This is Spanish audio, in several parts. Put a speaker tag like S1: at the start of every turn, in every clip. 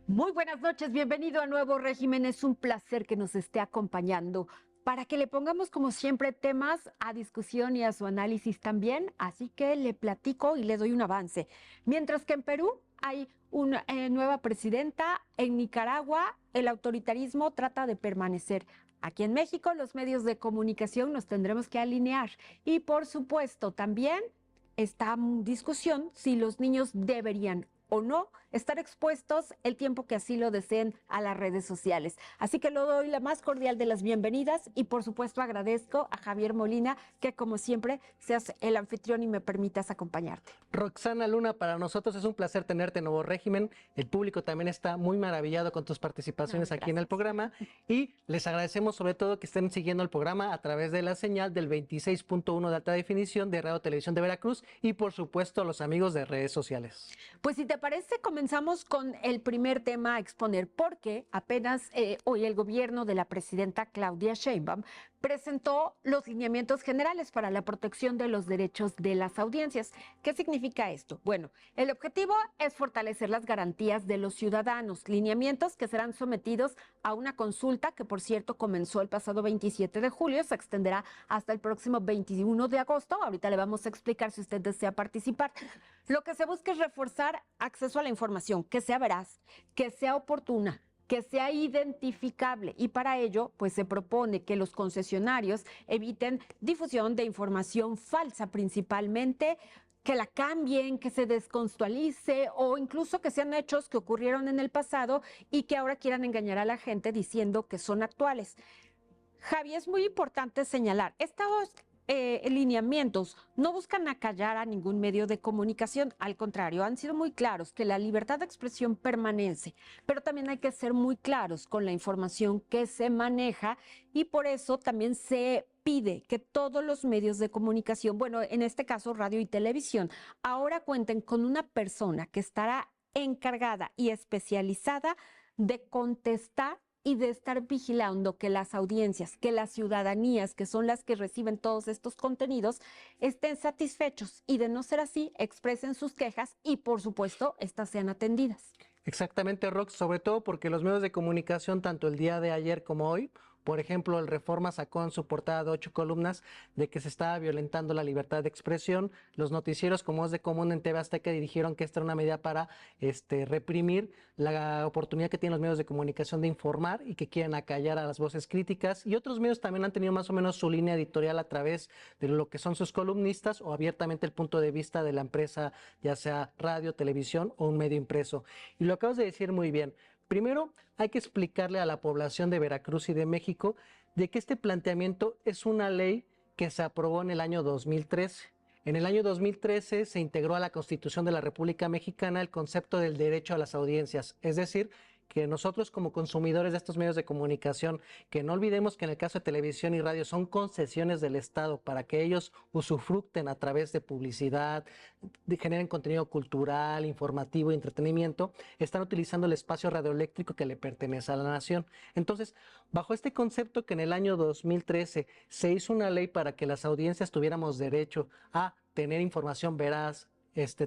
S1: Muy buenas noches, bienvenido a Nuevo Régimen. Es un placer que nos esté acompañando para que le pongamos, como siempre, temas a discusión y a su análisis también. Así que le platico y le doy un avance. Mientras que en Perú hay una nueva presidenta, en Nicaragua el autoritarismo trata de permanecer. Aquí en México los medios de comunicación nos tendremos que alinear. Y por supuesto también está en discusión si los niños deberían o no estar expuestos el tiempo que así lo deseen a las redes sociales. Así que le doy la más cordial de las bienvenidas y por supuesto agradezco a Javier Molina que como siempre seas el anfitrión y me permitas acompañarte.
S2: Roxana Luna, para nosotros es un placer tenerte en Nuevo Régimen. El público también está muy maravillado con tus participaciones aquí en el programa y les agradecemos sobre todo que estén siguiendo el programa a través de la señal del 26.1 de alta definición de Radio Televisión de Veracruz y por supuesto a los amigos de redes sociales.
S1: Pues si te parece, comenzamos con el primer tema a exponer, porque apenas hoy el gobierno de la presidenta Claudia Sheinbaum presentó los lineamientos generales para la protección de los derechos de las audiencias. ¿Qué significa esto? Bueno, el objetivo es fortalecer las garantías de los ciudadanos, lineamientos que serán sometidos a una consulta que, por cierto, comenzó el pasado 27 de julio, se extenderá hasta el próximo 21 de agosto. Ahorita le vamos a explicar si usted desea participar. Lo que se busca es reforzar acceso a la información, que sea veraz, que sea oportuna, que sea identificable y para ello pues se propone que los concesionarios eviten difusión de información falsa, principalmente que la cambien, que se descontextualice o incluso que sean hechos que ocurrieron en el pasado y que ahora quieran engañar a la gente diciendo que son actuales. Javi, es muy importante señalar, estos lineamientos no buscan acallar a ningún medio de comunicación, al contrario, han sido muy claros que la libertad de expresión permanece, pero también hay que ser muy claros con la información que se maneja y por eso también se pide que todos los medios de comunicación, bueno, en este caso radio y televisión, ahora cuenten con una persona que estará encargada y especializada de contestar y de estar vigilando que las audiencias, que las ciudadanías, que son las que reciben todos estos contenidos, estén satisfechos y de no ser así, expresen sus quejas y, por supuesto, estas sean atendidas.
S2: Exactamente, Rox, sobre todo porque los medios de comunicación, tanto el día de ayer como hoy, por ejemplo, el Reforma sacó en su portada de 8 columnas de que se estaba violentando la libertad de expresión. Los noticieros, como es de común en TV Azteca, dijeron que esta era una medida para reprimir la oportunidad que tienen los medios de comunicación de informar y que quieren acallar a las voces críticas. Y otros medios también han tenido más o menos su línea editorial a través de lo que son sus columnistas o abiertamente el punto de vista de la empresa, ya sea radio, televisión o un medio impreso. Y lo acabas de decir muy bien. Primero, hay que explicarle a la población de Veracruz y de México de que este planteamiento es una ley que se aprobó en el año 2013. En el año 2013 se integró a la Constitución de la República Mexicana el concepto del derecho a las audiencias, es decir, que nosotros como consumidores de estos medios de comunicación, que no olvidemos que en el caso de televisión y radio son concesiones del Estado para que ellos usufructen a través de publicidad, generen contenido cultural, informativo y entretenimiento, están utilizando el espacio radioeléctrico que le pertenece a la nación. Entonces, bajo este concepto que en el año 2013 se hizo una ley para que las audiencias tuviéramos derecho a tener información veraz,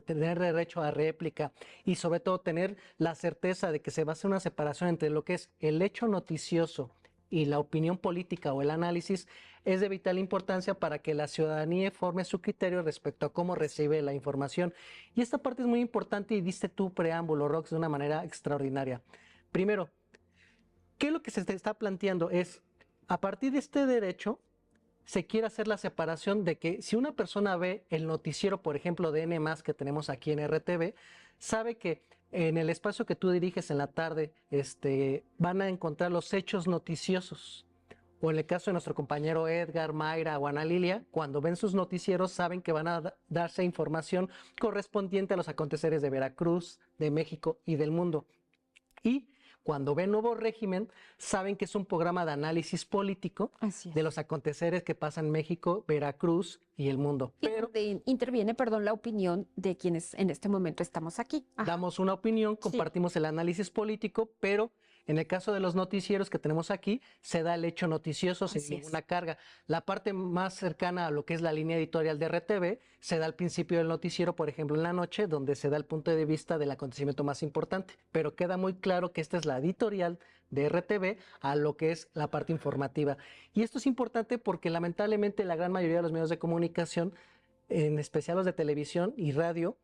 S2: tener derecho a réplica y sobre todo tener la certeza de que se va a hacer una separación entre lo que es el hecho noticioso y la opinión política o el análisis, es de vital importancia para que la ciudadanía forme su criterio respecto a cómo recibe la información. Y esta parte es muy importante y diste tu preámbulo, Rox, de una manera extraordinaria. Primero, ¿qué es lo que se te está planteando? Es, a partir de este derecho, se quiere hacer la separación de que si una persona ve el noticiero, por ejemplo, de N+, que tenemos aquí en RTV, sabe que en el espacio que tú diriges en la tarde, van a encontrar los hechos noticiosos. O en el caso de nuestro compañero Edgar, Mayra o Ana Lilia, cuando ven sus noticieros saben que van a darse información correspondiente a los aconteceres de Veracruz, de México y del mundo. Y cuando ven Nuevo Régimen, saben que es un programa de análisis político de los aconteceres que pasan en México, Veracruz y el mundo.
S1: Pero interviene, perdón, la opinión de quienes en este momento estamos aquí.
S2: Damos una opinión, compartimos el análisis político, pero en el caso de los noticieros que tenemos aquí, se da el hecho noticioso sin ninguna carga. La parte más cercana a lo que es la línea editorial de RTV se da al principio del noticiero, por ejemplo, en la noche, donde se da el punto de vista del acontecimiento más importante. Pero queda muy claro que esta es la editorial de RTV a lo que es la parte informativa. Y esto es importante porque lamentablemente la gran mayoría de los medios de comunicación, en especial los de televisión y radio,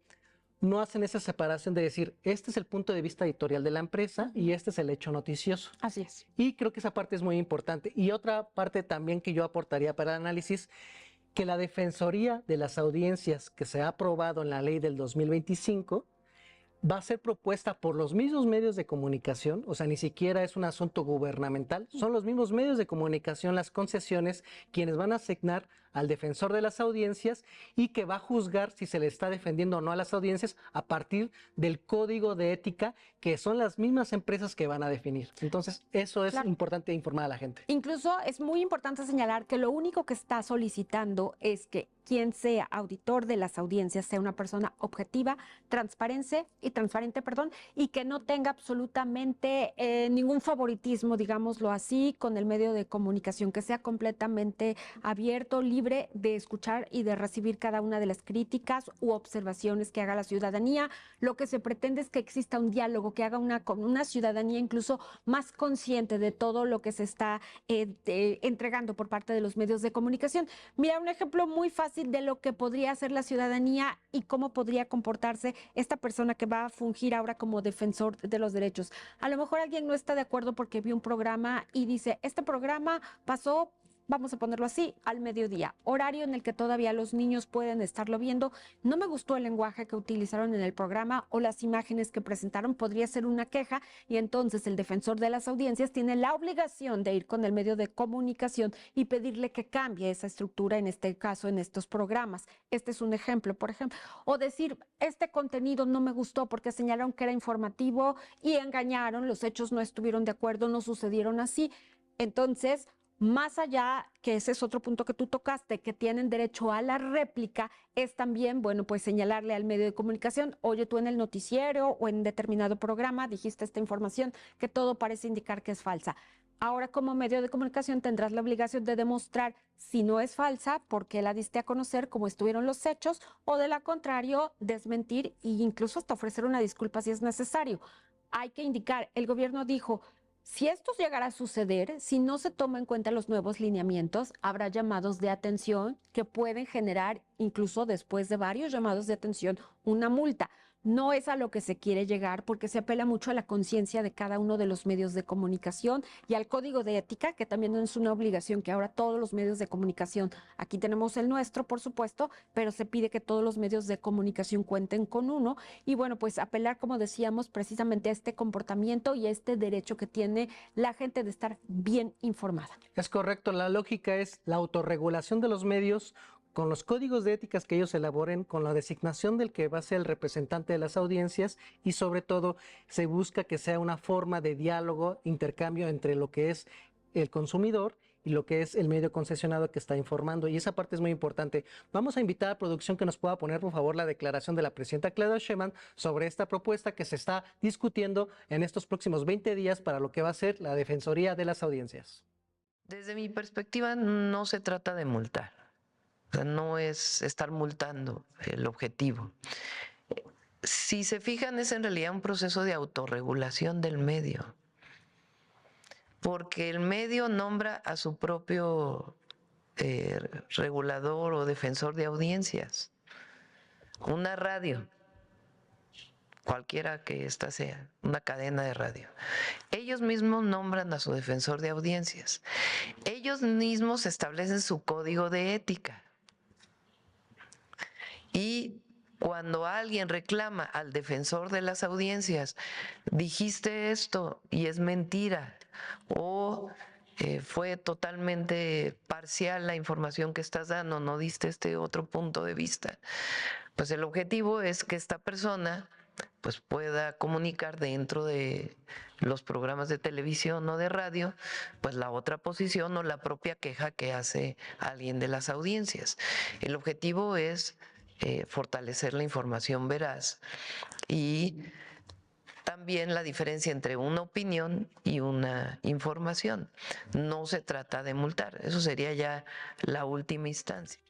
S2: no hacen esa separación de decir, este es el punto de vista editorial de la empresa y este es el hecho noticioso.
S1: Así es.
S2: Y creo que esa parte es muy importante. Y otra parte también que yo aportaría para el análisis, que la Defensoría de las Audiencias que se ha aprobado en la ley del 2025 va a ser propuesta por los mismos medios de comunicación, o sea, ni siquiera es un asunto gubernamental, son los mismos medios de comunicación, las concesiones, quienes van a asignar al defensor de las audiencias y que va a juzgar si se le está defendiendo o no a las audiencias a partir del código de ética que son las mismas empresas que van a definir. Entonces, eso es importante informar a la gente.
S1: Incluso es muy importante señalar que lo único que está solicitando es que quien sea auditor de las audiencias sea una persona objetiva, transparente, y que no tenga absolutamente ningún favoritismo, digámoslo así, con el medio de comunicación, que sea completamente abierto, libre de escuchar y de recibir cada una de las críticas u observaciones que haga la ciudadanía. Lo que se pretende es que exista un diálogo, que haga una ciudadanía incluso más consciente de todo lo que se está entregando por parte de los medios de comunicación. Mira, un ejemplo muy fácil de lo que podría hacer la ciudadanía y cómo podría comportarse esta persona que va a fungir ahora como defensor de los derechos. A lo mejor alguien no está de acuerdo porque vio un programa y dice, este programa pasó, vamos a ponerlo así, al mediodía, horario en el que todavía los niños pueden estarlo viendo. No me gustó el lenguaje que utilizaron en el programa o las imágenes que presentaron, podría ser una queja, y entonces el defensor de las audiencias tiene la obligación de ir con el medio de comunicación y pedirle que cambie esa estructura, en este caso, en estos programas. Este es un ejemplo, por ejemplo. O decir, este contenido no me gustó porque señalaron que era informativo y engañaron, los hechos no estuvieron de acuerdo, no sucedieron así. Entonces, más allá, que ese es otro punto que tú tocaste, que tienen derecho a la réplica, es también, bueno, pues señalarle al medio de comunicación, oye, tú en el noticiero o en determinado programa dijiste esta información que todo parece indicar que es falsa. Ahora, como medio de comunicación, tendrás la obligación de demostrar si no es falsa, por qué la diste a conocer, cómo estuvieron los hechos, o de lo contrario, desmentir e incluso hasta ofrecer una disculpa si es necesario. Hay que indicar, el gobierno dijo, si esto llegara a suceder, si no se toma en cuenta los nuevos lineamientos, habrá llamados de atención que pueden generar, incluso después de varios llamados de atención, una multa. No es a lo que se quiere llegar porque se apela mucho a la conciencia de cada uno de los medios de comunicación y al código de ética, que también es una obligación que ahora todos los medios de comunicación, aquí tenemos el nuestro, por supuesto, pero se pide que todos los medios de comunicación cuenten con uno. Y bueno, pues apelar, como decíamos, precisamente a este comportamiento y a este derecho que tiene la gente de estar bien informada.
S2: Es correcto, la lógica es la autorregulación de los medios con los códigos de éticas que ellos elaboren, con la designación del que va a ser el representante de las audiencias y sobre todo se busca que sea una forma de diálogo, intercambio entre lo que es el consumidor y lo que es el medio concesionado que está informando. Y esa parte es muy importante. Vamos a invitar a producción que nos pueda poner, por favor, la declaración de la presidenta Claudia Sheinbaum sobre esta propuesta que se está discutiendo en estos próximos 20 días para lo que va a ser la Defensoría de las Audiencias.
S3: Desde mi perspectiva, no se trata de multar. O sea, no es estar multando el objetivo. Si se fijan, es en realidad un proceso de autorregulación del medio, porque el medio nombra a su propio regulador o defensor de audiencias. Una radio, cualquiera que ésta sea, una cadena de radio. Ellos mismos nombran a su defensor de audiencias. Ellos mismos establecen su código de ética. Y cuando alguien reclama al defensor de las audiencias, dijiste esto y es mentira, o fue totalmente parcial la información que estás dando, no diste este otro punto de vista, pues el objetivo es que esta persona pues pueda comunicar dentro de los programas de televisión o de radio, pues la otra posición o la propia queja que hace alguien de las audiencias. El objetivo es fortalecer la información veraz y también la diferencia entre una opinión y una información. No se trata de multar, eso sería ya la última instancia.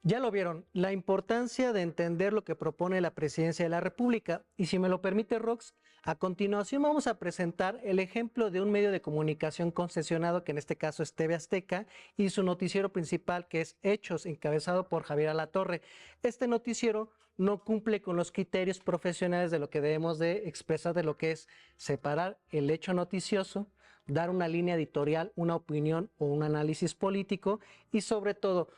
S2: Ya lo vieron, la importancia de entender lo que propone la Presidencia de la República. Y si me lo permite, Rox, a continuación vamos a presentar el ejemplo de un medio de comunicación concesionado, que en este caso es TV Azteca, y su noticiero principal, que es Hechos, encabezado por Javier Alatorre. Este noticiero no cumple con los criterios profesionales de lo que debemos de expresar, de lo que es separar el hecho noticioso, dar una línea editorial, una opinión o un análisis político y sobre todo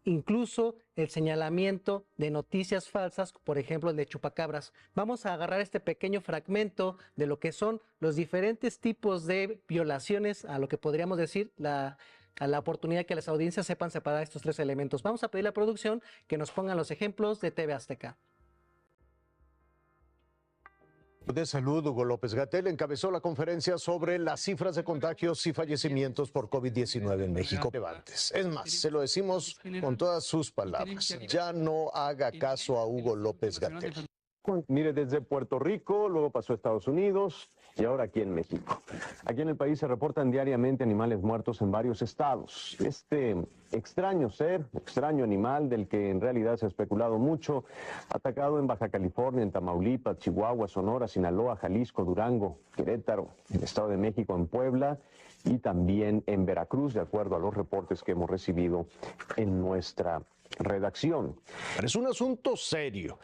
S2: incluso el señalamiento de noticias falsas, por ejemplo el de chupacabras. Vamos a agarrar este pequeño fragmento de lo que son los diferentes tipos de violaciones, a lo que podríamos decir a la oportunidad que las audiencias sepan separar estos tres elementos. Vamos a pedir a la producción que nos pongan los ejemplos de TV Azteca.
S4: De Salud, Hugo López-Gatell, encabezó la conferencia sobre las cifras de contagios y fallecimientos por COVID-19 en México. Es más, se lo decimos con todas sus palabras. Ya no haga caso a Hugo López-Gatell.
S5: Mire, desde Puerto Rico, luego pasó a Estados Unidos y ahora aquí en México. Aquí en el país se reportan diariamente animales muertos en varios estados. Este extraño ser, extraño animal del que en realidad se ha especulado mucho, atacado en Baja California, en Tamaulipas, Chihuahua, Sonora, Sinaloa, Jalisco, Durango, Querétaro, en el Estado de México, en Puebla y también en Veracruz, de acuerdo a los reportes que hemos recibido en nuestra redacción.
S4: Es un asunto serio,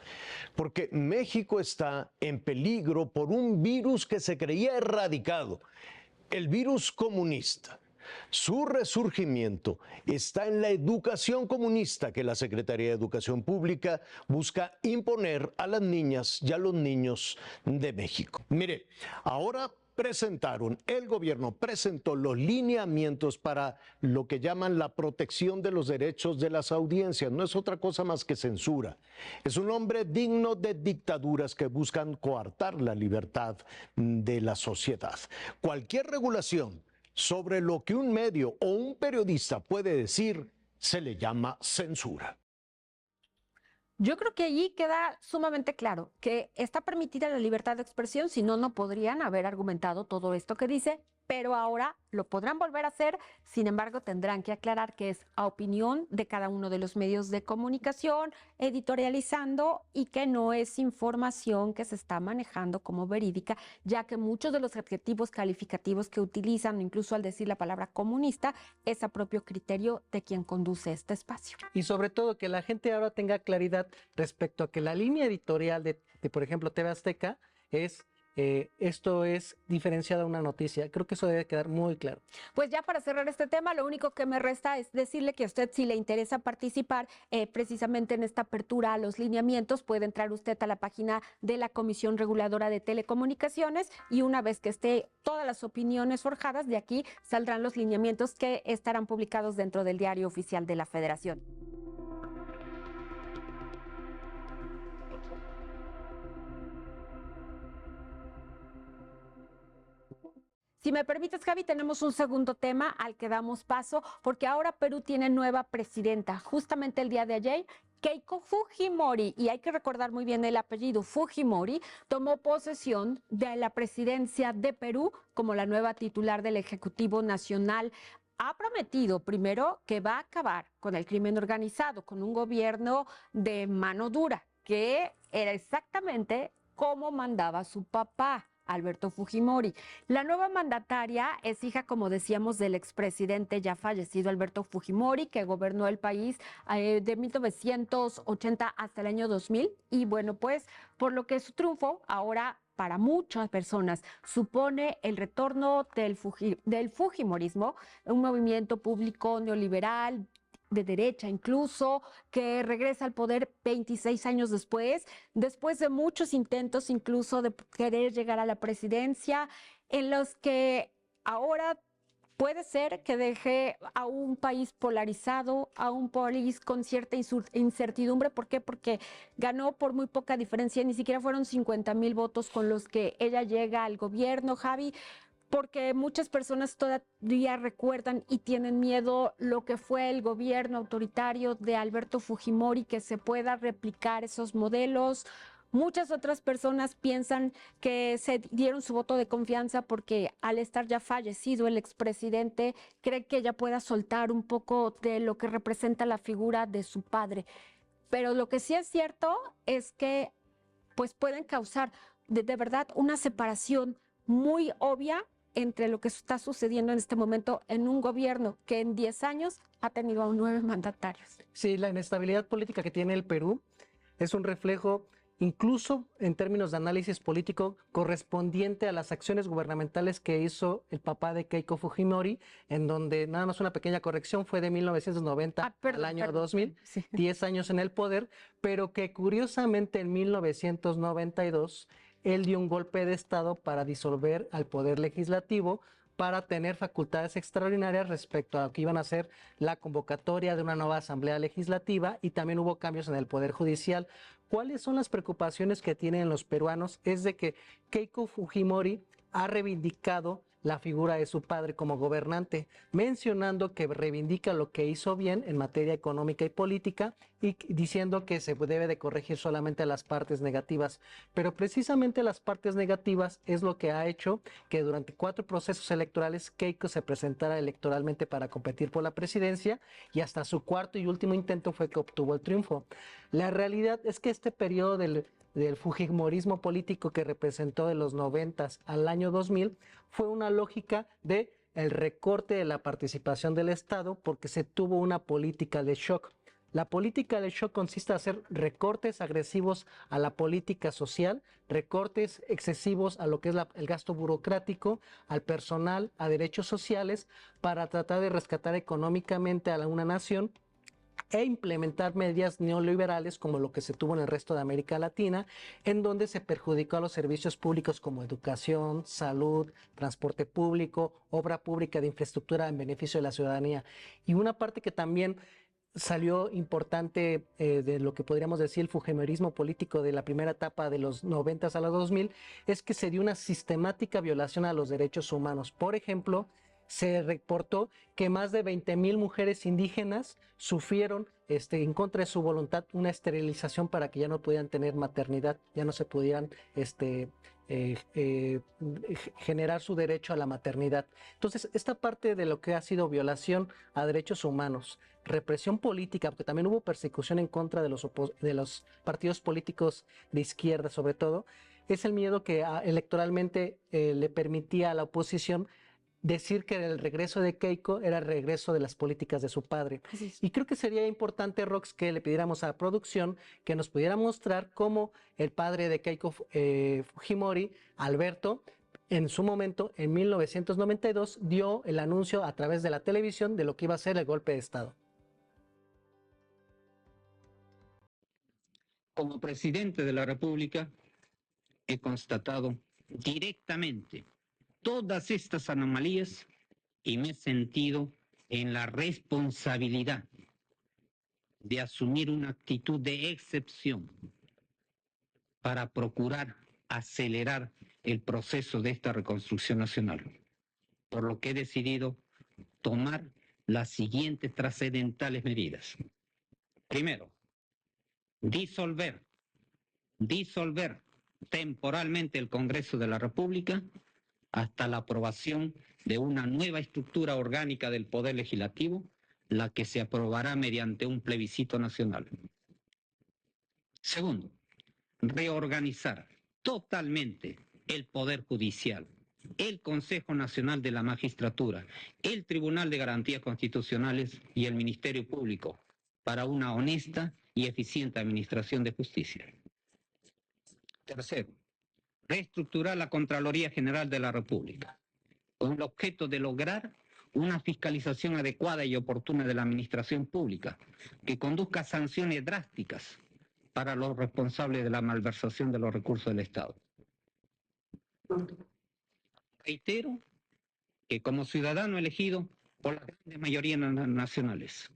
S4: porque México está en peligro por un virus que se creía erradicado, el virus comunista. Su resurgimiento está en la educación comunista que la Secretaría de Educación Pública busca imponer a las niñas y a los niños de México. Mire, ahora el gobierno presentó los lineamientos para lo que llaman la protección de los derechos de las audiencias. No es otra cosa más que censura. Es un nombre digno de dictaduras que buscan coartar la libertad de la sociedad. Cualquier regulación sobre lo que un medio o un periodista puede decir se le llama censura.
S1: Yo creo que allí queda sumamente claro que está permitida la libertad de expresión, si no, no podrían haber argumentado todo esto que dice, pero ahora lo podrán volver a hacer, sin embargo tendrán que aclarar que es a opinión de cada uno de los medios de comunicación, editorializando y que no es información que se está manejando como verídica, ya que muchos de los adjetivos calificativos que utilizan, incluso al decir la palabra comunista, es a propio criterio de quien conduce este espacio.
S2: Y sobre todo que la gente ahora tenga claridad respecto a que la línea editorial de por ejemplo, TV Azteca es esto es diferenciada a una noticia. Creo que eso debe quedar muy claro.
S1: Pues ya para cerrar este tema, lo único que me resta es decirle que a usted, si le interesa participar precisamente en esta apertura a los lineamientos, puede entrar usted a la página de la Comisión Reguladora de Telecomunicaciones y una vez que esté todas las opiniones forjadas, de aquí saldrán los lineamientos que estarán publicados dentro del Diario Oficial de la Federación. Si me permites, Javi, tenemos un segundo tema al que damos paso, porque ahora Perú tiene nueva presidenta. Justamente el día de ayer, Keiko Fujimori, y hay que recordar muy bien el apellido, Fujimori, tomó posesión de la presidencia de Perú como la nueva titular del Ejecutivo Nacional. Ha prometido primero que va a acabar con el crimen organizado, con un gobierno de mano dura, que era exactamente como mandaba su papá, Alberto Fujimori. La nueva mandataria es hija, como decíamos, del expresidente ya fallecido Alberto Fujimori, que gobernó el país de 1980 hasta el año 2000. Y bueno, pues por lo que su triunfo ahora para muchas personas supone el retorno del Fujimorismo, un movimiento público neoliberal, de derecha incluso, que regresa al poder 26 años después de muchos intentos incluso de querer llegar a la presidencia, en los que ahora puede ser que deje a un país polarizado, a un país con cierta incertidumbre. ¿Por qué? Porque ganó por muy poca diferencia, ni siquiera fueron 50,000 votos con los que ella llega al gobierno, Javi, porque muchas personas todavía recuerdan y tienen miedo lo que fue el gobierno autoritario de Alberto Fujimori, que se pueda replicar esos modelos. Muchas otras personas piensan que se dieron su voto de confianza porque al estar ya fallecido el expresidente, cree que ella pueda soltar un poco de lo que representa la figura de su padre. Pero lo que sí es cierto es que pues pueden causar de verdad una separación muy obvia entre lo que está sucediendo en este momento en un gobierno que en 10 años ha tenido a 9 mandatarios.
S2: Sí, la inestabilidad política que tiene el Perú es un reflejo, incluso en términos de análisis político, correspondiente a las acciones gubernamentales que hizo el papá de Keiko Fujimori, en donde nada más una pequeña corrección fue de 1990 al año 2000,
S1: sí.
S2: 10 años en el poder, pero que curiosamente en 1992 él dio un golpe de Estado para disolver al poder legislativo, para tener facultades extraordinarias respecto a lo que iban a ser la convocatoria de una nueva asamblea legislativa, y también hubo cambios en el poder judicial. ¿Cuáles son las preocupaciones que tienen los peruanos? Es de que Keiko Fujimori ha reivindicado la figura de su padre como gobernante, mencionando que reivindica lo que hizo bien en materia económica y política, y diciendo que se debe de corregir solamente las partes negativas. Pero precisamente las partes negativas es lo que ha hecho que durante 4 procesos electorales Keiko se presentara electoralmente para competir por la presidencia, y hasta su cuarto y último intento fue que obtuvo el triunfo. La realidad es que este periodo del fujimorismo político que representó de los 90 al año 2000 fue una lógica de el recorte de la participación del Estado, porque se tuvo una política de shock. La política de shock consiste en hacer recortes agresivos a la política social, recortes excesivos a lo que es el gasto burocrático, al personal, a derechos sociales, para tratar de rescatar económicamente a una nación e implementar medidas neoliberales como lo que se tuvo en el resto de América Latina, en donde se perjudicó a los servicios públicos como educación, salud, transporte público, obra pública de infraestructura en beneficio de la ciudadanía. Y una parte que también salió importante de lo que podríamos decir el fujimorismo político de la primera etapa de los 90 a los 2000, es que se dio una sistemática violación a los derechos humanos. Por ejemplo, se reportó que más de 20,000 mujeres indígenas sufrieron en contra de su voluntad una esterilización para que ya no pudieran tener maternidad, ya no se pudieran generar su derecho a la maternidad. Entonces, esta parte de lo que ha sido violación a derechos humanos, represión política, porque también hubo persecución en contra de los partidos políticos de izquierda sobre todo, es el miedo que electoralmente le permitía a la oposición decir que el regreso de Keiko era el regreso de las políticas de su padre. Y creo que sería importante, Rox, que le pidiéramos a la producción que nos pudiera mostrar cómo el padre de Keiko Fujimori, Alberto, en su momento, en 1992, dio el anuncio a través de la televisión de lo que iba a ser el golpe de Estado.
S6: Como presidente de la República, he constatado directamente todas estas anomalías y me he sentido en la responsabilidad de asumir una actitud de excepción para procurar acelerar el proceso de esta reconstrucción nacional, por lo que he decidido tomar las siguientes trascendentales medidas. Primero, disolver temporalmente el Congreso de la República hasta la aprobación de una nueva estructura orgánica del Poder Legislativo, la que se aprobará mediante un plebiscito nacional. Segundo, reorganizar totalmente el Poder Judicial, el Consejo Nacional de la Magistratura, el Tribunal de Garantías Constitucionales y el Ministerio Público para una honesta y eficiente administración de justicia. Tercero, reestructurar la Contraloría General de la República, con el objeto de lograr una fiscalización adecuada y oportuna de la administración pública, que conduzca a sanciones drásticas para los responsables de la malversación de los recursos del Estado. Reitero que como ciudadano elegido por las grandes mayorías nacionales,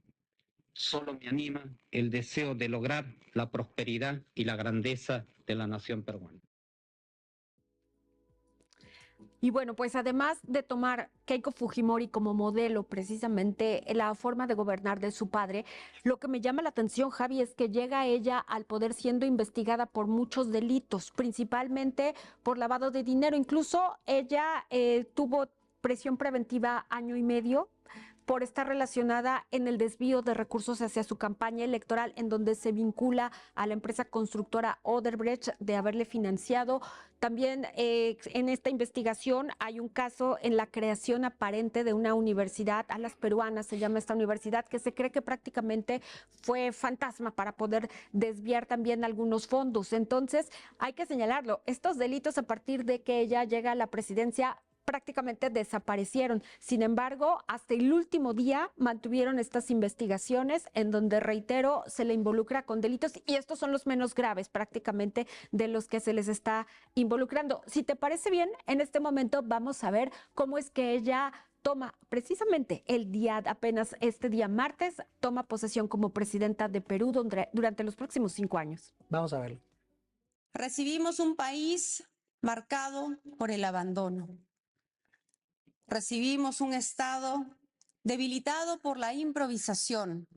S6: solo me anima el deseo de lograr la prosperidad y la grandeza de la nación peruana.
S1: Y bueno, pues además de tomar Keiko Fujimori como modelo, precisamente la forma de gobernar de su padre, lo que me llama la atención, Javi, es que llega ella al poder siendo investigada por muchos delitos, principalmente por lavado de dinero. Incluso ella tuvo prisión preventiva 1.5 años por estar relacionada en el desvío de recursos hacia su campaña electoral, en donde se vincula a la empresa constructora Odebrecht de haberle financiado. También en esta investigación hay un caso en la creación aparente de una universidad a las peruanas, se llama esta universidad, que se cree que prácticamente fue fantasma para poder desviar también algunos fondos. Entonces, hay que señalarlo, estos delitos a partir de que ella llega a la presidencia prácticamente desaparecieron. Sin embargo, hasta el último día mantuvieron estas investigaciones en donde, reitero, se le involucra con delitos y estos son los menos graves prácticamente de los que se les está involucrando. Si te parece bien, en este momento vamos a ver cómo es que ella toma precisamente el día, apenas este día martes, toma posesión como presidenta de Perú durante los próximos 5 años.
S2: Vamos a verlo.
S7: Recibimos un país marcado por el abandono. Recibimos un Estado debilitado por la improvisación,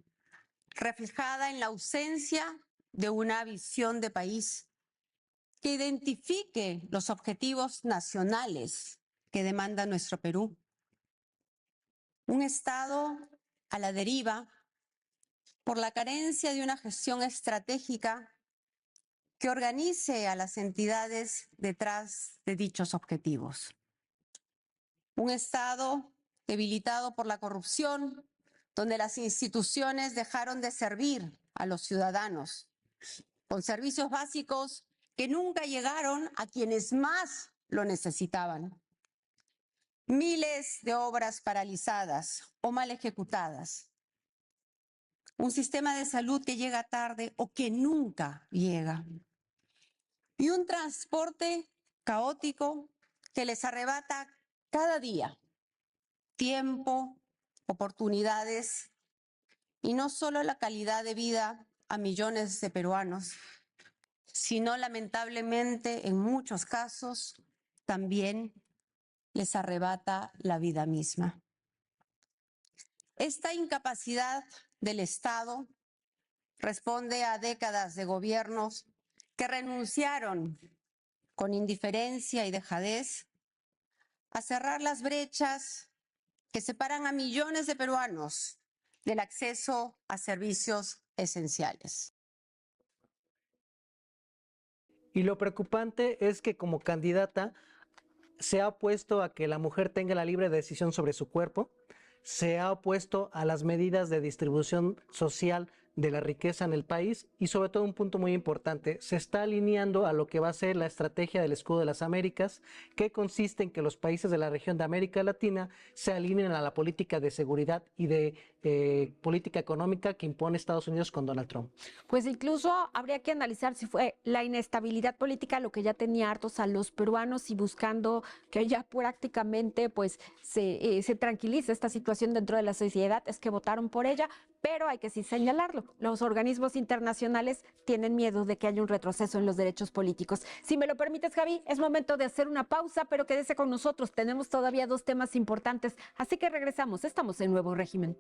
S7: reflejada en la ausencia de una visión de país que identifique los objetivos nacionales que demanda nuestro Perú. Un Estado a la deriva por la carencia de una gestión estratégica que organice a las entidades detrás de dichos objetivos. Un Estado debilitado por la corrupción, donde las instituciones dejaron de servir a los ciudadanos, con servicios básicos que nunca llegaron a quienes más lo necesitaban. Miles de obras paralizadas o mal ejecutadas. Un sistema de salud que llega tarde o que nunca llega. Y un transporte caótico que les arrebata cada día tiempo, oportunidades y no solo la calidad de vida a millones de peruanos, sino lamentablemente en muchos casos también les arrebata la vida misma. Esta incapacidad del Estado responde a décadas de gobiernos que renunciaron con indiferencia y dejadez a cerrar las brechas que separan a millones de peruanos del acceso a servicios esenciales.
S2: Y lo preocupante es que como candidata se ha opuesto a que la mujer tenga la libre decisión sobre su cuerpo, se ha opuesto a las medidas de distribución social de la riqueza en el país y sobre todo un punto muy importante, se está alineando a lo que va a ser la estrategia del Escudo de las Américas, que consiste en que los países de la región de América Latina se alineen a la política de seguridad y de política económica que impone Estados Unidos con Donald Trump.
S1: Pues incluso habría que analizar si fue la inestabilidad política lo que ya tenía hartos a los peruanos y buscando que ya prácticamente pues se tranquilice esta situación dentro de la sociedad, es que votaron por ella, pero hay que sí señalarlo, los organismos internacionales tienen miedo de que haya un retroceso en los derechos políticos. Si me lo permites, Javi, es momento de hacer una pausa, pero quédese con nosotros, tenemos todavía 2 temas importantes, así que regresamos, estamos en Nuevo Régimen.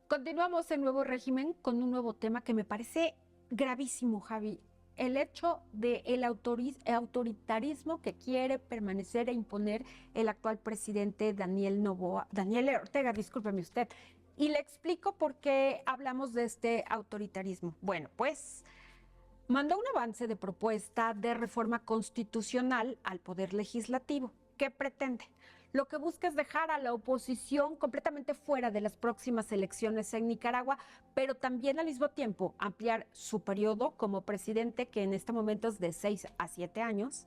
S1: Continuamos en Nuevo Régimen con un nuevo tema que me parece gravísimo, Javi. El hecho del autoritarismo que quiere permanecer e imponer el actual presidente Daniel Ortega, discúlpeme usted. Y le explico por qué hablamos de este autoritarismo. Bueno, pues mandó un avance de propuesta de reforma constitucional al Poder Legislativo, ¿Qué pretende? Lo que busca es dejar a la oposición completamente fuera de las próximas elecciones en Nicaragua, pero también al mismo tiempo ampliar su periodo como presidente, que en este momento es de 6 a 7 años.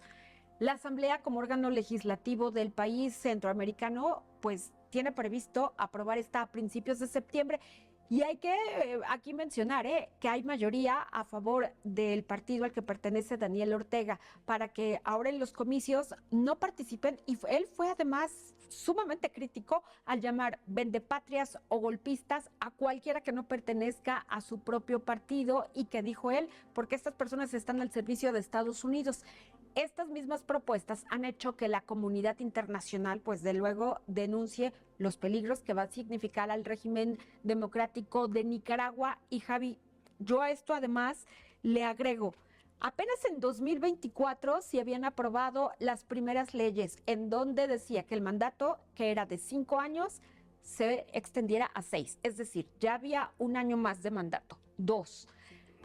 S1: La Asamblea, como órgano legislativo del país centroamericano, pues tiene previsto aprobar esta a principios de septiembre. Y hay que aquí mencionar que hay mayoría a favor del partido al que pertenece Daniel Ortega para que ahora en los comicios no participen. Y él fue además sumamente crítico al llamar vendepatrias o golpistas a cualquiera que no pertenezca a su propio partido, y que dijo él, porque estas personas están al servicio de Estados Unidos. Estas mismas propuestas han hecho que la comunidad internacional, pues de luego, denuncie los peligros que va a significar al régimen democrático de Nicaragua. Y Javi, yo a esto además le agrego, apenas en 2024 se habían aprobado las primeras leyes en donde decía que el mandato, que era de 5 años, se extendiera a 6. Es decir, ya había un año más de mandato. 2.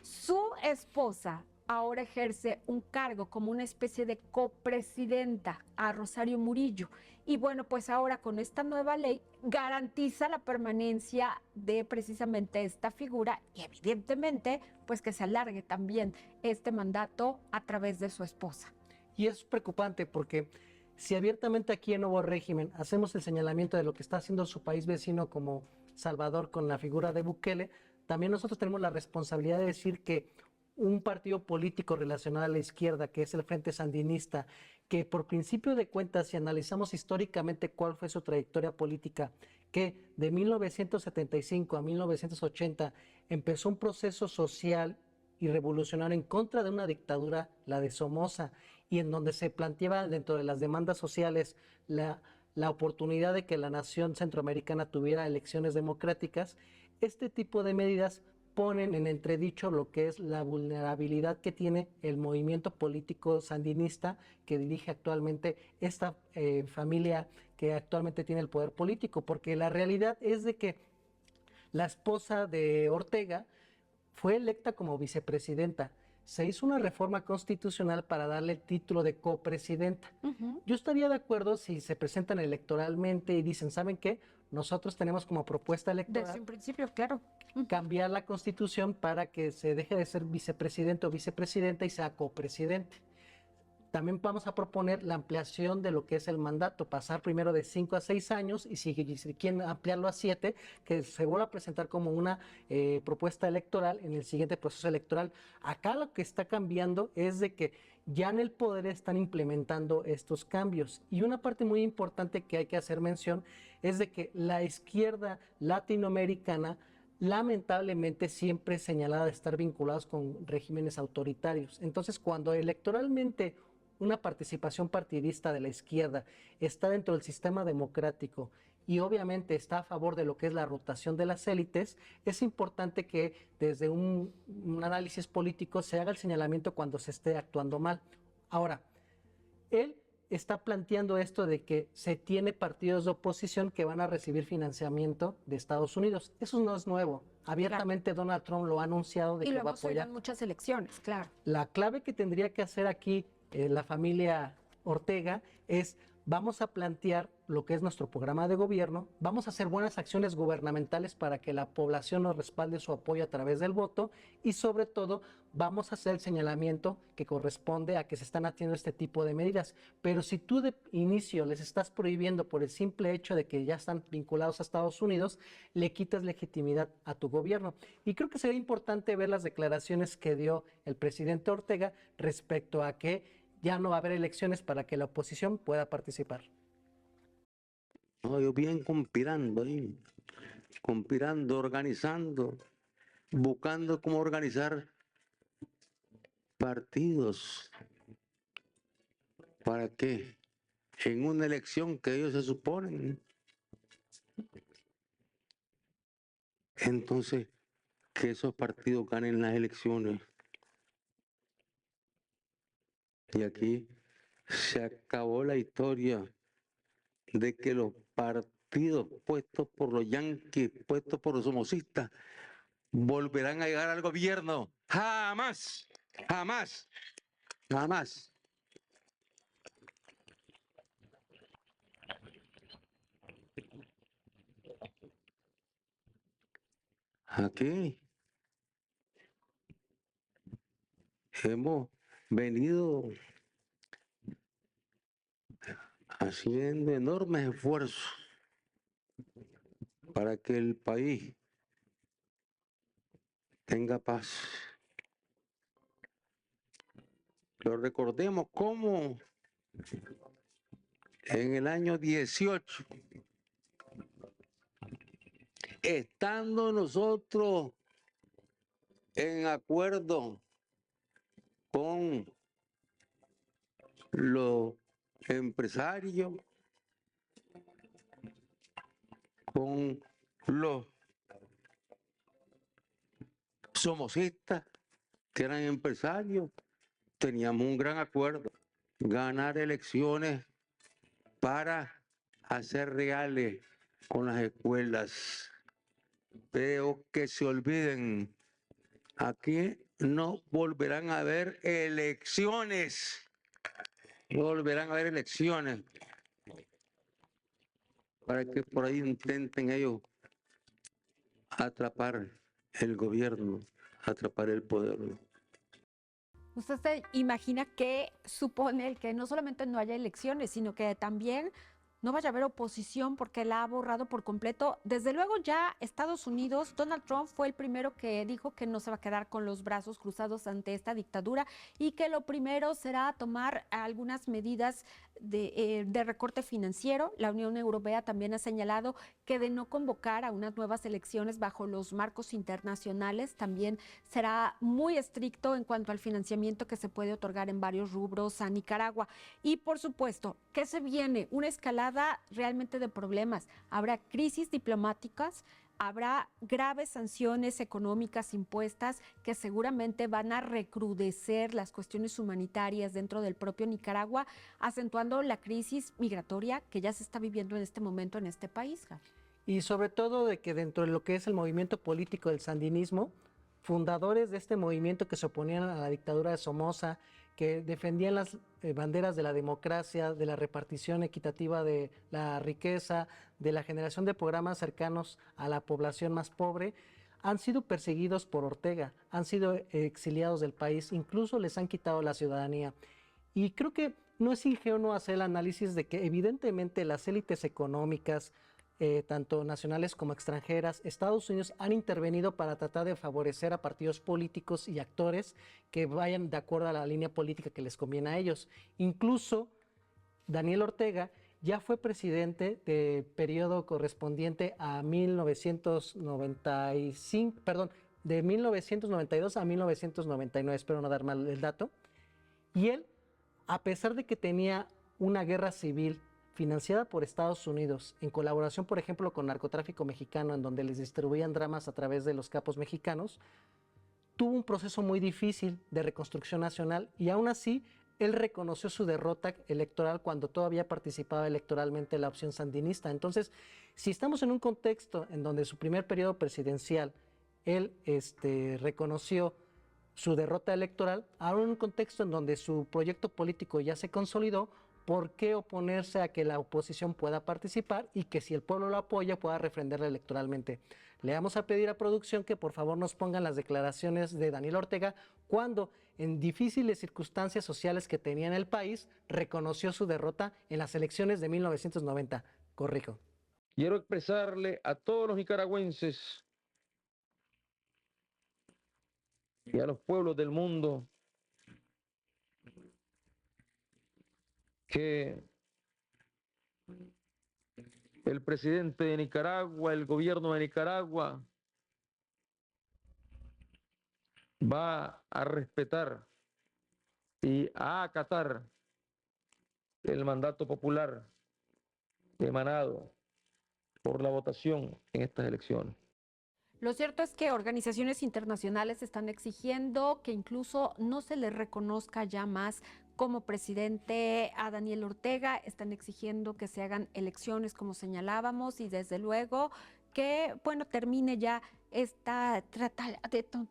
S1: Su esposa ahora ejerce un cargo como una especie de copresidenta, a Rosario Murillo. Y bueno, pues ahora con esta nueva ley garantiza la permanencia de precisamente esta figura, y evidentemente pues que se alargue también este mandato a través de su esposa.
S2: Y es preocupante porque si abiertamente aquí en Nuevo Régimen hacemos el señalamiento de lo que está haciendo su país vecino como Salvador con la figura de Bukele, también nosotros tenemos la responsabilidad de decir que un partido político relacionado a la izquierda, que es el Frente Sandinista, que por principio de cuentas, si analizamos históricamente cuál fue su trayectoria política, que de 1975 a 1980 empezó un proceso social y revolucionario en contra de una dictadura, la de Somoza, y en donde se planteaba dentro de las demandas sociales la oportunidad de que la nación centroamericana tuviera elecciones democráticas. Este tipo de medidas ponen en entredicho lo que es la vulnerabilidad que tiene el movimiento político sandinista que dirige actualmente esta familia que actualmente tiene el poder político, porque la realidad es de que la esposa de Ortega fue electa como vicepresidenta. Se hizo una reforma constitucional para darle el título de copresidenta. Yo estaría de acuerdo si se presentan electoralmente y dicen, ¿saben qué? Nosotros tenemos como propuesta electoral
S1: Desde un principio, claro.
S2: cambiar la constitución para que se deje de ser vicepresidente o vicepresidenta y sea copresidente. También vamos a proponer la ampliación de lo que es el mandato, pasar primero de 5 a 6 años, y si quieren ampliarlo a 7, que se vuelva a presentar como una propuesta electoral en el siguiente proceso electoral. Acá lo que está cambiando es de que ya en el poder están implementando estos cambios. Y una parte muy importante que hay que hacer mención es de que la izquierda latinoamericana lamentablemente siempre es señalada de estar vinculados con regímenes autoritarios. Entonces, cuando electoralmente una participación partidista de la izquierda está dentro del sistema democrático y obviamente está a favor de lo que es la rotación de las élites, es importante que desde un análisis político se haga el señalamiento cuando se esté actuando mal. Ahora, él está planteando esto de que se tiene partidos de oposición que van a recibir financiamiento de Estados Unidos. Eso no es nuevo. Abiertamente Donald Trump lo ha anunciado de
S1: Y
S2: que
S1: lo
S2: va a
S1: hemos oído
S2: apoyar.
S1: en muchas elecciones, claro.
S2: La clave que tendría que hacer aquí la familia Ortega es: vamos a plantear lo que es nuestro programa de gobierno, vamos a hacer buenas acciones gubernamentales para que la población nos respalde su apoyo a través del voto, y sobre todo vamos a hacer el señalamiento que corresponde a que se están haciendo este tipo de medidas. Pero si tú de inicio les estás prohibiendo por el simple hecho de que ya están vinculados a Estados Unidos, le quitas legitimidad a tu gobierno. Y creo que sería importante ver las declaraciones que dio el presidente Ortega respecto a que ya no va a haber elecciones para que la oposición pueda participar.
S8: No, ellos vienen conspirando ahí, conspirando, organizando, buscando cómo organizar partidos. ¿Para qué? En una elección que ellos se suponen. Entonces, que esos partidos ganen las elecciones. Y aquí se acabó la historia de que los partidos puestos por los yanquis, puestos por los somocistas, volverán a llegar al gobierno. Jamás, jamás, jamás. Aquí hemos venido haciendo enormes esfuerzos para que el país tenga paz. Lo recordemos como en el año 18, estando nosotros en acuerdo con los empresarios, con los somocistas, que eran empresarios, teníamos un gran acuerdo, ganar elecciones para hacer reales con las escuelas. Pero que se olviden, aquí no volverán a haber elecciones, no volverán a haber elecciones, para que por ahí intenten ellos atrapar el gobierno, atrapar el poder.
S1: ¿Usted se imagina que supone el que no solamente no haya elecciones, sino que también no vaya a haber oposición porque la ha borrado por completo? Desde luego ya Estados Unidos, Donald Trump fue el primero que dijo que no se va a quedar con los brazos cruzados ante esta dictadura y que lo primero será tomar algunas medidas de recorte financiero. La Unión Europea también ha señalado que de no convocar a unas nuevas elecciones bajo los marcos internacionales, también será muy estricto en cuanto al financiamiento que se puede otorgar en varios rubros a Nicaragua. Y por supuesto, ¿qué se viene? Una escalada realmente de problemas. Habrá crisis diplomáticas, habrá graves sanciones económicas impuestas que seguramente van a recrudecer las cuestiones humanitarias dentro del propio Nicaragua, acentuando la crisis migratoria que ya se está viviendo en este momento en este país, Javi.
S2: Y sobre todo de que dentro de lo que es el movimiento político del sandinismo, fundadores de este movimiento que se oponían a la dictadura de Somoza, que defendían las banderas de la democracia, de la repartición equitativa de la riqueza, de la generación de programas cercanos a la población más pobre, han sido perseguidos por Ortega, han sido exiliados del país, incluso les han quitado la ciudadanía. Y creo que no es ingenuo hacer el análisis de que evidentemente las élites económicas, tanto nacionales como extranjeras, Estados Unidos han intervenido para tratar de favorecer a partidos políticos y actores que vayan de acuerdo a la línea política que les conviene a ellos. Incluso Daniel Ortega ya fue presidente de periodo correspondiente a 1995, perdón, de 1992 a 1999, espero no dar mal el dato, y él, a pesar de que tenía una guerra civil financiada por Estados Unidos, en colaboración, por ejemplo, con narcotráfico mexicano, en donde les distribuían dramas a través de los capos mexicanos, tuvo un proceso muy difícil de reconstrucción nacional y aún así él reconoció su derrota electoral cuando todavía participaba electoralmente en la opción sandinista. Entonces, si estamos en un contexto en donde su primer periodo presidencial él reconoció su derrota electoral, ahora en un contexto en donde su proyecto político ya se consolidó, ¿por qué oponerse a que la oposición pueda participar y que si el pueblo lo apoya pueda refrendarla electoralmente? Le vamos a pedir a producción que por favor nos pongan las declaraciones de Daniel Ortega cuando en difíciles circunstancias sociales que tenía en el país reconoció su derrota en las elecciones de 1990. Corrijo.
S9: Quiero expresarle a todos los nicaragüenses y a los pueblos del mundo que el presidente de Nicaragua, el gobierno de Nicaragua, va a respetar y a acatar el mandato popular emanado por la votación en estas elecciones.
S1: Lo cierto es que organizaciones internacionales están exigiendo que incluso no se le reconozca ya más como presidente a Daniel Ortega, están exigiendo que se hagan elecciones como señalábamos y desde luego que, bueno, termine ya esta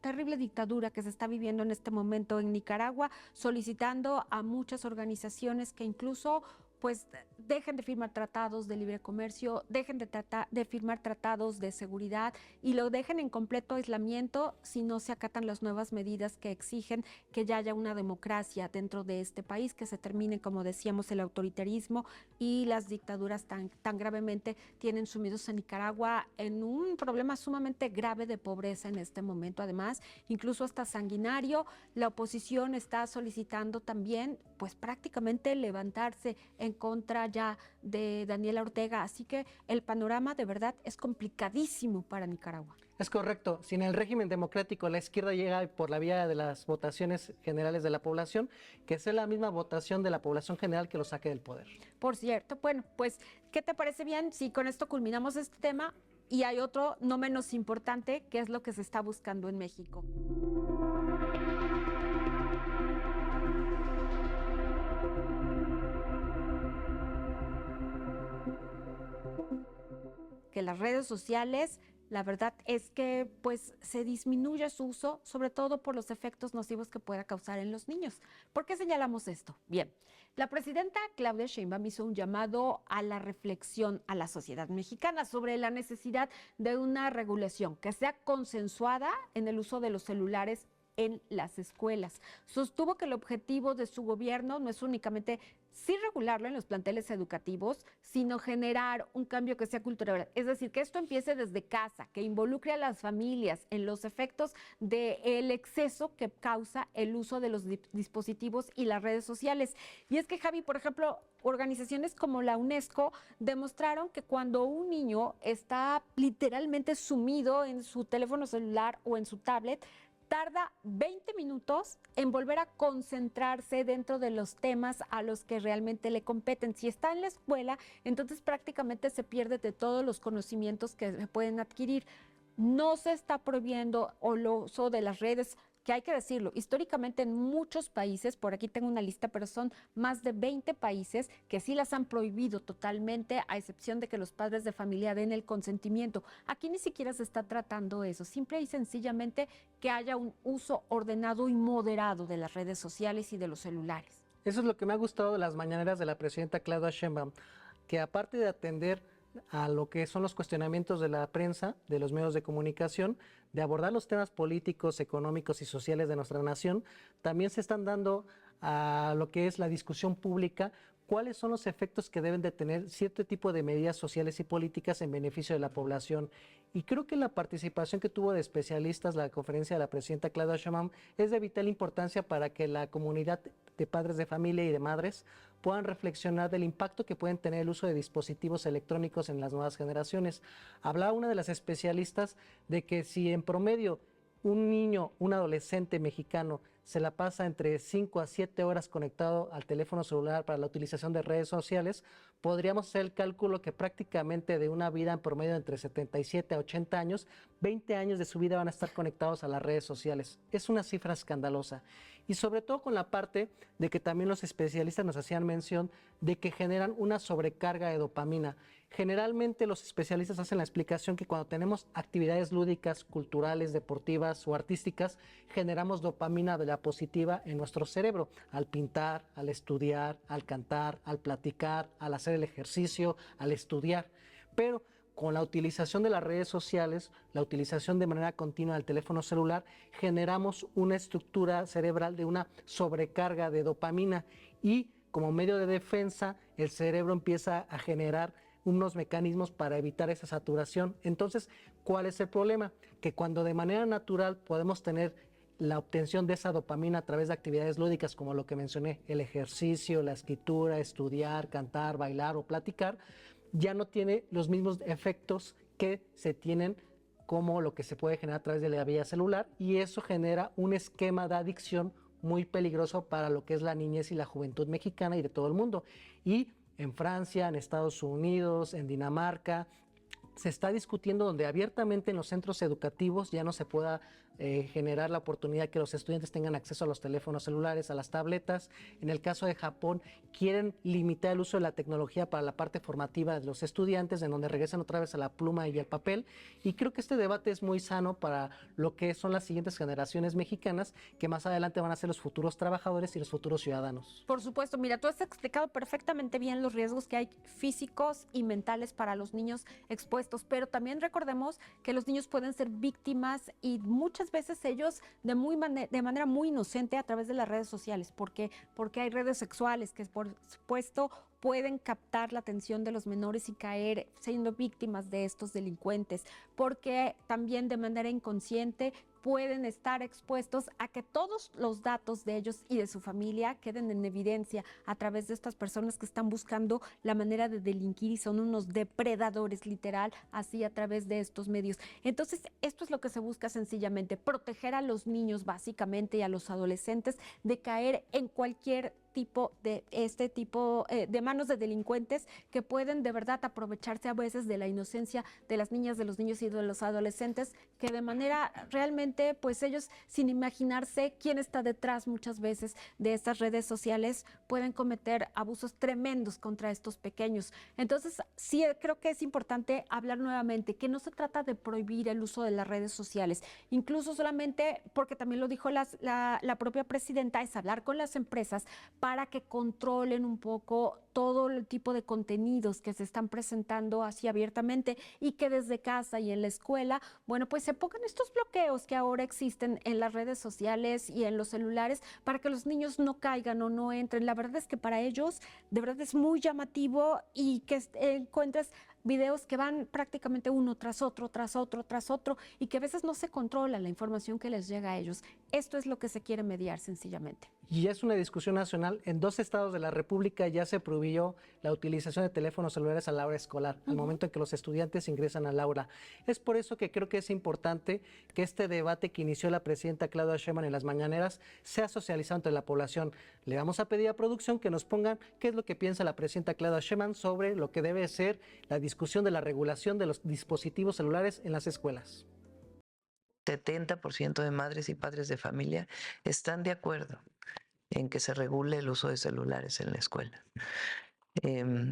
S1: terrible dictadura que se está viviendo en este momento en Nicaragua, solicitando a muchas organizaciones que incluso pues dejen de firmar tratados de libre comercio, dejen de firmar tratados de seguridad y lo dejen en completo aislamiento si no se acatan las nuevas medidas que exigen que ya haya una democracia dentro de este país, que se termine, como decíamos, el autoritarismo y las dictaduras tan gravemente tienen sumidos a Nicaragua en un problema sumamente grave de pobreza en este momento. Además, incluso hasta sanguinario, la oposición está solicitando también, pues prácticamente levantarse en contra ya de Daniela Ortega. Así que el panorama de verdad es complicadísimo para Nicaragua.
S2: Es correcto. Si en el régimen democrático la izquierda llega por la vía de las votaciones generales de la población, que sea la misma votación de la población general que lo saque del poder.
S1: Por cierto, bueno, pues, ¿qué te parece bien si con esto culminamos este tema? Y hay otro no menos importante, que es lo que se está buscando en México. Que las redes sociales, la verdad es que pues se disminuye su uso, sobre todo por los efectos nocivos que pueda causar en los niños. ¿Por qué señalamos esto? Bien, la presidenta Claudia Sheinbaum hizo un llamado a la reflexión a la sociedad mexicana sobre la necesidad de una regulación que sea consensuada en el uso de los celulares en las escuelas. Sostuvo que el objetivo de su gobierno no es únicamente sí regularlo en los planteles educativos, sino generar un cambio que sea cultural. Es decir, que esto empiece desde casa, que involucre a las familias en los efectos del exceso que causa el uso de los dispositivos y las redes sociales. Y es que, Javi, por ejemplo, organizaciones como la UNESCO demostraron que cuando un niño está literalmente sumido en su teléfono celular o en su tablet, tarda 20 minutos en volver a concentrarse dentro de los temas a los que realmente le competen. Si está en la escuela, entonces prácticamente se pierde de todos los conocimientos que se pueden adquirir. No se está prohibiendo el uso de las redes, que hay que decirlo, históricamente en muchos países, por aquí tengo una lista, pero son más de 20 países que sí las han prohibido totalmente, a excepción de que los padres de familia den el consentimiento. Aquí ni siquiera se está tratando eso, simple y sencillamente que haya un uso ordenado y moderado de las redes sociales y de los celulares.
S2: Eso es lo que me ha gustado de las mañaneras de la presidenta Claudia Sheinbaum, que aparte de atender a lo que son los cuestionamientos de la prensa, de los medios de comunicación, de abordar los temas políticos, económicos y sociales de nuestra nación, también se están dando a lo que es la discusión pública, cuáles son los efectos que deben de tener cierto tipo de medidas sociales y políticas en beneficio de la población. Y creo que la participación que tuvo de especialistas la conferencia de la presidenta Claudia Sheinbaum es de vital importancia para que la comunidad de padres de familia y de madres puedan reflexionar del impacto que pueden tener el uso de dispositivos electrónicos en las nuevas generaciones. Hablaba una de las especialistas de que si en promedio un niño, un adolescente mexicano se la pasa entre 5 a 7 horas conectado al teléfono celular para la utilización de redes sociales, podríamos hacer el cálculo que prácticamente de una vida en promedio entre 77 a 80 años, 20 años de su vida van a estar conectados a las redes sociales. Es una cifra escandalosa. Y sobre todo con la parte de que también los especialistas nos hacían mención de que generan una sobrecarga de dopamina. Generalmente los especialistas hacen la explicación que cuando tenemos actividades lúdicas, culturales, deportivas o artísticas, generamos dopamina de la positiva en nuestro cerebro, al pintar, al estudiar, al cantar, al platicar, al hacer el ejercicio, al estudiar. Pero con la utilización de las redes sociales, la utilización de manera continua del teléfono celular, generamos una estructura cerebral de una sobrecarga de dopamina y como medio de defensa, el cerebro empieza a generar unos mecanismos para evitar esa saturación. Entonces, ¿cuál es el problema? Que cuando de manera natural podemos tener la obtención de esa dopamina a través de actividades lúdicas como lo que mencioné, el ejercicio, la escritura, estudiar, cantar, bailar o platicar, ya no tiene los mismos efectos que se tienen como lo que se puede generar a través de la vía celular y eso genera un esquema de adicción muy peligroso para lo que es la niñez y la juventud mexicana y de todo el mundo. Y en Francia, en Estados Unidos, en Dinamarca, se está discutiendo donde abiertamente en los centros educativos ya no se pueda generar la oportunidad que los estudiantes tengan acceso a los teléfonos celulares, a las tabletas. En el caso de Japón, quieren limitar el uso de la tecnología para la parte formativa de los estudiantes, en donde regresan otra vez a la pluma y al papel. Y creo que este debate es muy sano para lo que son las siguientes generaciones mexicanas, que más adelante van a ser los futuros trabajadores y los futuros ciudadanos.
S1: Por supuesto, mira, tú has explicado perfectamente bien los riesgos que hay físicos y mentales para los niños expuestos, pero también recordemos que los niños pueden ser víctimas y muchas veces ellos de manera muy inocente a través de las redes sociales. ¿Por qué? Porque hay redes sexuales que por supuesto pueden captar la atención de los menores y caer siendo víctimas de estos delincuentes, porque también de manera inconsciente pueden estar expuestos a que todos los datos de ellos y de su familia queden en evidencia a través de estas personas que están buscando la manera de delinquir y son unos depredadores literal, así a través de estos medios. Entonces, esto es lo que se busca sencillamente, proteger a los niños básicamente y a los adolescentes de caer en cualquier tipo de manos de delincuentes que pueden de verdad aprovecharse a veces de la inocencia de las niñas, de los niños y de los adolescentes, que de manera realmente, pues ellos sin imaginarse quién está detrás muchas veces de estas redes sociales, pueden cometer abusos tremendos contra estos pequeños. Entonces, sí creo que es importante hablar nuevamente que no se trata de prohibir el uso de las redes sociales, incluso solamente porque también lo dijo la propia presidenta, es hablar con las empresas para que controlen un poco todo el tipo de contenidos que se están presentando así abiertamente y que desde casa y en la escuela, bueno, pues se pongan estos bloqueos que ahora existen en las redes sociales y en los celulares para que los niños no caigan o no entren. La verdad es que para ellos de verdad es muy llamativo y que encuentres videos que van prácticamente uno tras otro, tras otro, tras otro y que a veces no se controla la información que les llega a ellos. Esto es lo que se quiere mediar sencillamente.
S2: Y es una discusión nacional. En 2 estados de la República ya se prohibió la utilización de teléfonos celulares a la hora escolar, al momento en que los estudiantes ingresan al aula. Es por eso que creo que es importante que este debate que inició la presidenta Claudia Sheinbaum en las mañaneras sea socializado entre la población. Le vamos a pedir a producción que nos pongan qué es lo que piensa la presidenta Claudia Sheinbaum sobre lo que debe ser la discusión de la regulación de los dispositivos celulares en las escuelas.
S3: 70% de madres y padres de familia están de acuerdo en que se regule el uso de celulares en la escuela.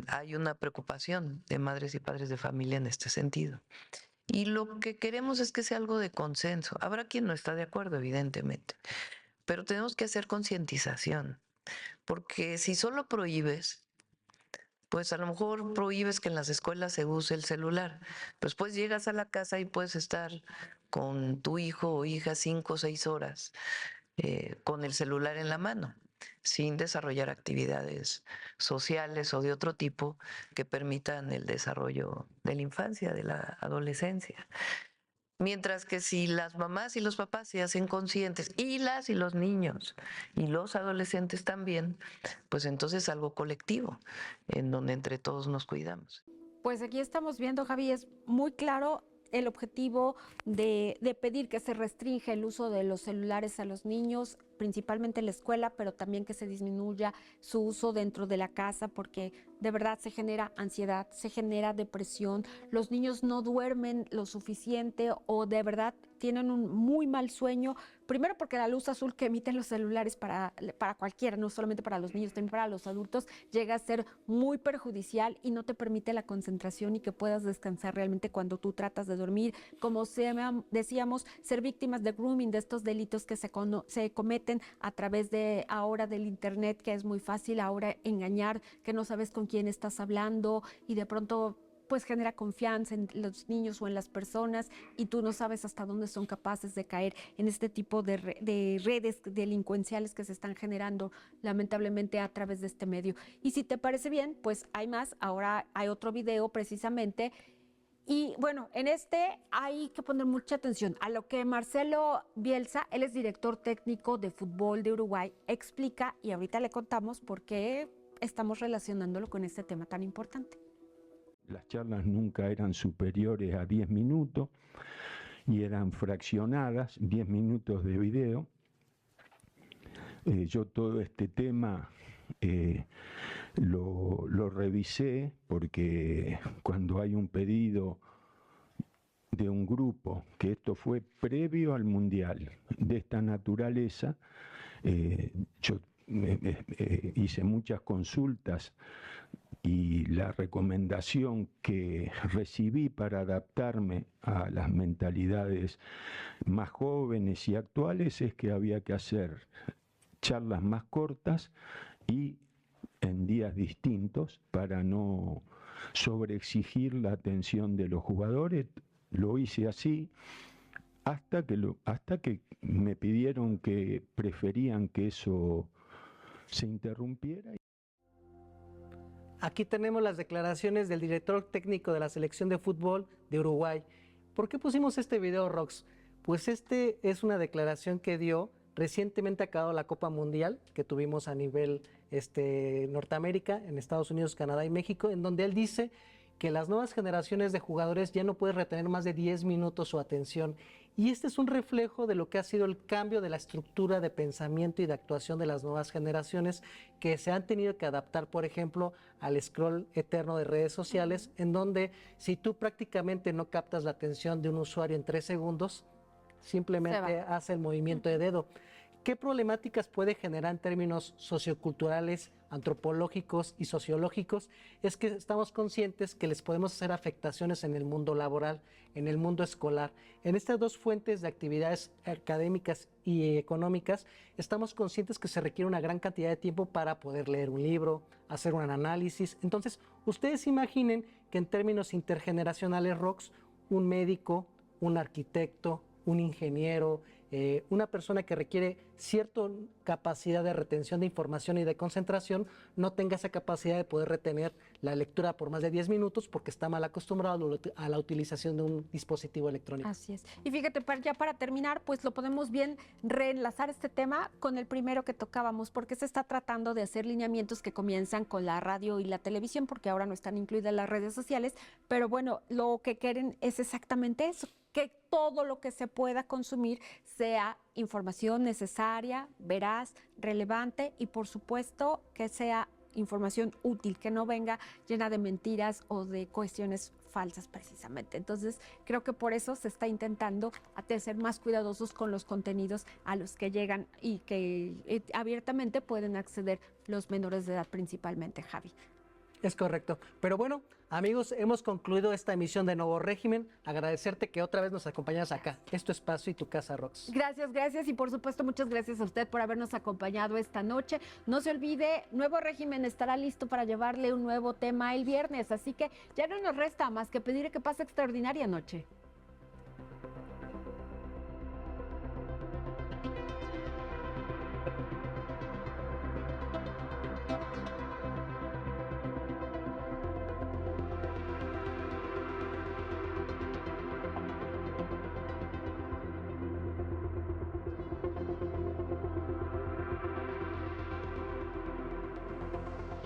S3: Hay una preocupación de madres y padres de familia en este sentido. Y lo que queremos es que sea algo de consenso. Habrá quien no está de acuerdo, evidentemente, pero tenemos que hacer concientización, porque si solo prohíbes, pues a lo mejor prohíbes que en las escuelas se use el celular. Pues llegas a la casa y puedes estar con tu hijo o hija 5 o 6 horas con el celular en la mano, sin desarrollar actividades sociales o de otro tipo que permitan el desarrollo de la infancia, de la adolescencia. Mientras que si las mamás y los papás se hacen conscientes, y las y los niños y los adolescentes también, pues entonces algo colectivo, en donde entre todos nos cuidamos.
S1: Pues aquí estamos viendo, Javi, es muy claro el objetivo de pedir que se restrinja el uso de los celulares a los niños, principalmente en la escuela, pero también que se disminuya su uso dentro de la casa, porque de verdad se genera ansiedad, se genera depresión, los niños no duermen lo suficiente o de verdad tienen un muy mal sueño, primero porque la luz azul que emiten los celulares para cualquiera, no solamente para los niños, también para los adultos, llega a ser muy perjudicial y no te permite la concentración y que puedas descansar realmente cuando tú tratas de dormir. Como decíamos, ser víctimas de grooming, de estos delitos que se cometen a través de ahora del internet, que es muy fácil ahora engañar, que no sabes con quién estás hablando y de pronto pues genera confianza en los niños o en las personas y tú no sabes hasta dónde son capaces de caer en este tipo de redes delincuenciales que se están generando lamentablemente a través de este medio. Y si te parece bien, pues hay más. Ahora hay otro video precisamente. Y bueno, en este hay que poner mucha atención a lo que Marcelo Bielsa, él es director técnico de fútbol de Uruguay, explica y ahorita le contamos por qué estamos relacionándolo con este tema tan importante.
S10: Las charlas nunca eran superiores a 10 minutos y eran fraccionadas, 10 minutos de video. Yo todo este tema lo revisé porque cuando hay un pedido de un grupo, que esto fue previo al Mundial, de esta naturaleza. Yo hice muchas consultas y la recomendación que recibí para adaptarme a las mentalidades más jóvenes y actuales es que había que hacer charlas más cortas y en días distintos para no sobreexigir la atención de los jugadores. Lo hice así hasta que me pidieron que preferían que eso se interrumpiera.
S2: Aquí tenemos las declaraciones del director técnico de la selección de fútbol de Uruguay. ¿Por qué pusimos este video, Rox? Pues este es una declaración que dio recientemente acabado la Copa Mundial que tuvimos a nivel Norteamérica, en Estados Unidos, Canadá y México, en donde él dice que las nuevas generaciones de jugadores ya no pueden retener más de 10 minutos su atención. Y este es un reflejo de lo que ha sido el cambio de la estructura de pensamiento y de actuación de las nuevas generaciones que se han tenido que adaptar, por ejemplo, al scroll eterno de redes sociales, en donde si tú prácticamente no captas la atención de un usuario en 3 segundos, simplemente hace el movimiento de dedo. ¿Qué problemáticas puede generar en términos socioculturales, antropológicos y sociológicos? Es que estamos conscientes que les podemos hacer afectaciones en el mundo laboral, en el mundo escolar. En estas dos fuentes de actividades académicas y económicas, estamos conscientes que se requiere una gran cantidad de tiempo para poder leer un libro, hacer un análisis. Entonces, ustedes imaginen que en términos intergeneracionales, Rox, un médico, un arquitecto, un ingeniero, una persona que requiere cierta capacidad de retención de información y de concentración, no tenga esa capacidad de poder retener la lectura por más de 10 minutos porque está mal acostumbrado a la utilización de un dispositivo electrónico.
S1: Así es. Y fíjate, ya para terminar, pues lo podemos bien reenlazar este tema con el primero que tocábamos, porque se está tratando de hacer lineamientos que comienzan con la radio y la televisión, porque ahora no están incluidas las redes sociales, pero bueno, lo que quieren es exactamente eso, que todo lo que se pueda consumir sea información necesaria, veraz, relevante y por supuesto que sea información útil, que no venga llena de mentiras o de cuestiones falsas precisamente. Entonces creo que por eso se está intentando ser más cuidadosos con los contenidos a los que llegan y que abiertamente pueden acceder los menores de edad principalmente, Javi.
S2: Es correcto. Pero bueno, amigos, hemos concluido esta emisión de Nuevo Régimen. Agradecerte que otra vez nos acompañas acá. Es tu espacio y tu casa, Rox.
S1: Gracias, gracias. Y por supuesto, muchas gracias a usted por habernos acompañado esta noche. No se olvide, Nuevo Régimen estará listo para llevarle un nuevo tema el viernes. Así que ya no nos resta más que pedir que pase extraordinaria noche.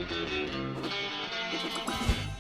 S11: Thank you.